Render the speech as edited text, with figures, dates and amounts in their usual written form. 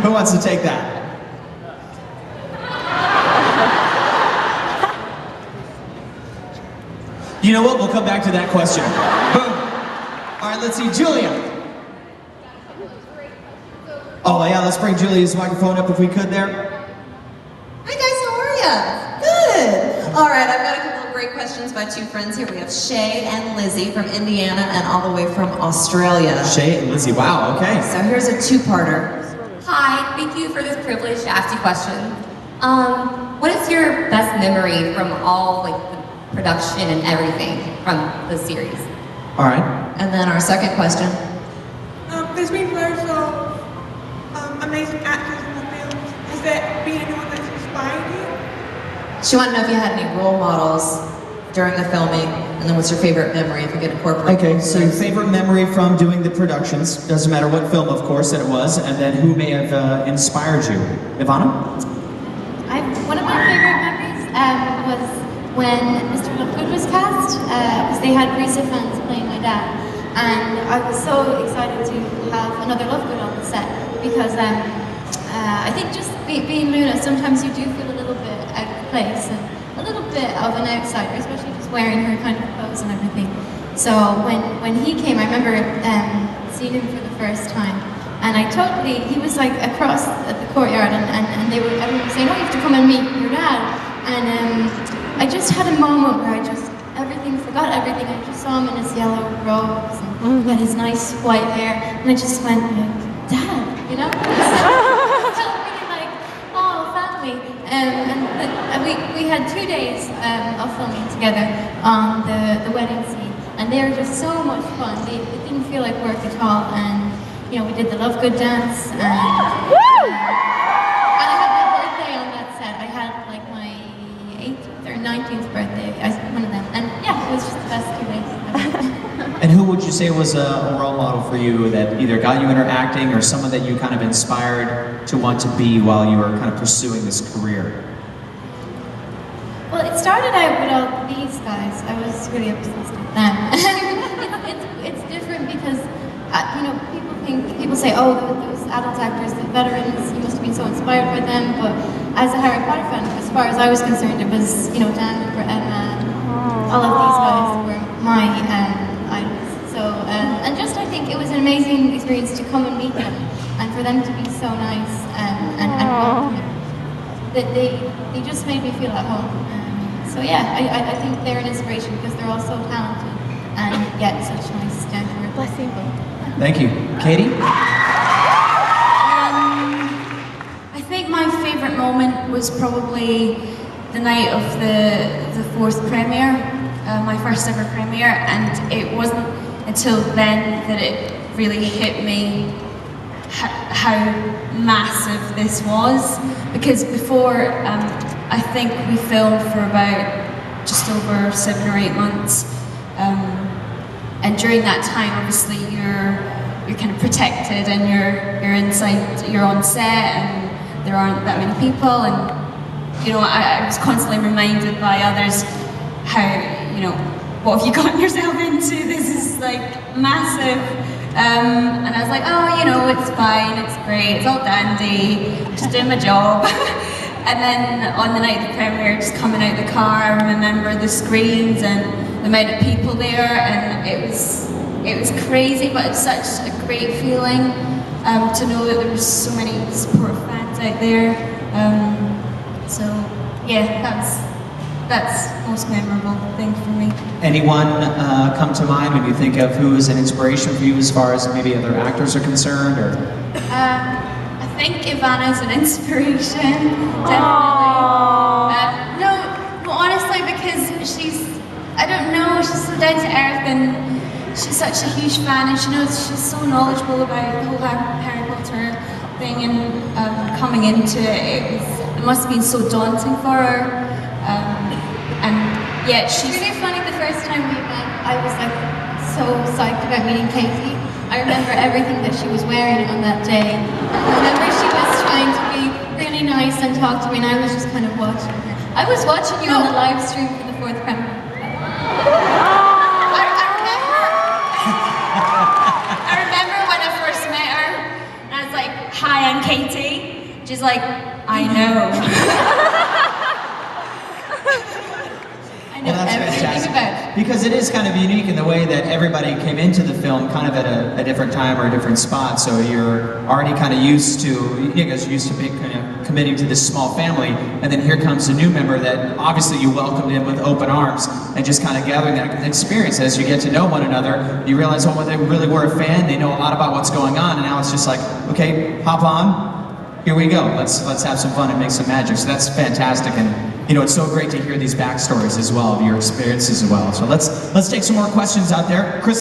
Who wants to take that? You know what? We'll come back to that question. Boom. All right, let's see. Julia. Oh, yeah, let's bring Julia's microphone up if we could there. Hi, guys. How are ya? Good. All right, I've got a couple of great questions by two friends here. We have Shay and Lizzie from Indiana and all the way from Australia. Shay and Lizzie. Wow, okay. So here's a two-parter. Hi, thank you for this privilege to ask you questions. What is your best memory from all the production and everything from the series? All right. And then our second question. There's been loads of amazing actors in the film. Has there been anyone that's inspired you? She wanted to know if you had any role models during the filming, and then what's your favorite memory if you could incorporate. Okay, so your favorite memory from doing the productions, doesn't matter what film, of course, that it was, and then who may have inspired you. Evanna? One of my favorite memories was when Mr. Lovegood was cast, because they had Risa fans playing my dad, and I was so excited to have another Lovegood on the set, because I think just being Luna, sometimes you do feel a little bit out of place, and a little bit of an outsider, especially just wearing her kind of clothes and everything. So when he came, I remember seeing him for the first time, and he was like across at the courtyard, and everyone was saying, oh, you have to come and meet your dad. And I just had a moment where I forgot everything. I just saw him in his yellow robes, and he had his nice white hair, and I just went, Dad, you know? It felt really like, oh, family. And we had 2 days of filming together on the wedding scene, and they were just so much fun. It didn't feel like work at all, and we did the Lovegood dance, and I had my birthday on that set. I had like my 18th or 19th birthday, one of them, and yeah, it was just the best 2 days ever. And who would you say was a role model for you that either got you into acting or someone that you kind of inspired to want to be while you were kind of pursuing this career? Well, it started out with all these guys. I was really obsessed with them. it's different because, people say, oh, those adult actors, the veterans, you must have been so inspired by them, but as a Harry Potter fan, as far as I was concerned, it was, Dan and Emma, all of these guys were my idols. So, and just I think it was an amazing experience to come and meet them, and for them to be so nice and welcoming. That they just made me feel at home. So yeah, I think they're an inspiration because they're all so talented and yet such nice, down-to-earth people. Thank you. Katie? I think my favourite moment was probably the night of the fourth premiere, my first ever premiere, and it wasn't until then that it really hit me how massive this was, because before I think we filmed for about just over 7 or 8 months, and during that time obviously you're kind of protected and you're on set and there aren't that many people, and I was constantly reminded by others how what have you gotten yourself into, this is like massive. And I was like, oh, it's fine, it's great, it's all dandy, just doing my job. And then on the night of the premiere, just coming out of the car, I remember the screens and the amount of people there, and it was crazy, but it's such a great feeling to know that there were so many support fans out there. So yeah, that's the most memorable thing for me. Anyone come to mind when you think of who is an inspiration for you as far as maybe other actors are concerned, or? I think Evanna is an inspiration, definitely. No, but honestly, because she's so down to earth, and she's such a huge fan, and she's so knowledgeable about the whole Harry Potter thing, and coming into it must have been so daunting for her. And yet she's really funny. The first time we met, I was like so psyched about meeting Katie. I remember everything that she was wearing on that day. I remember she was trying to be really nice and talk to me, and I was just kind of watching her. I was watching you on the live stream for the fourth premiere. I remember when I first met her, and I was like, hi, I'm Katie, just like, I know. I know Well, that's everything fantastic. about. Because it is kind of unique in the way that everybody came into the film kind of at a different time or a different spot. So you're already kind of used to, you guys are used to being kind of committing to this small family, and then here comes a new member that obviously you welcomed in with open arms, and just kind of gathering that experience as you get to know one another. You realize, oh, well, they really were a fan. They know a lot about what's going on, and now it's just like, okay, hop on. Here we go. Let's have some fun and make some magic. So that's fantastic, and you know, it's so great to hear these backstories as well of your experiences as well. So let's take some more questions out there. Chris.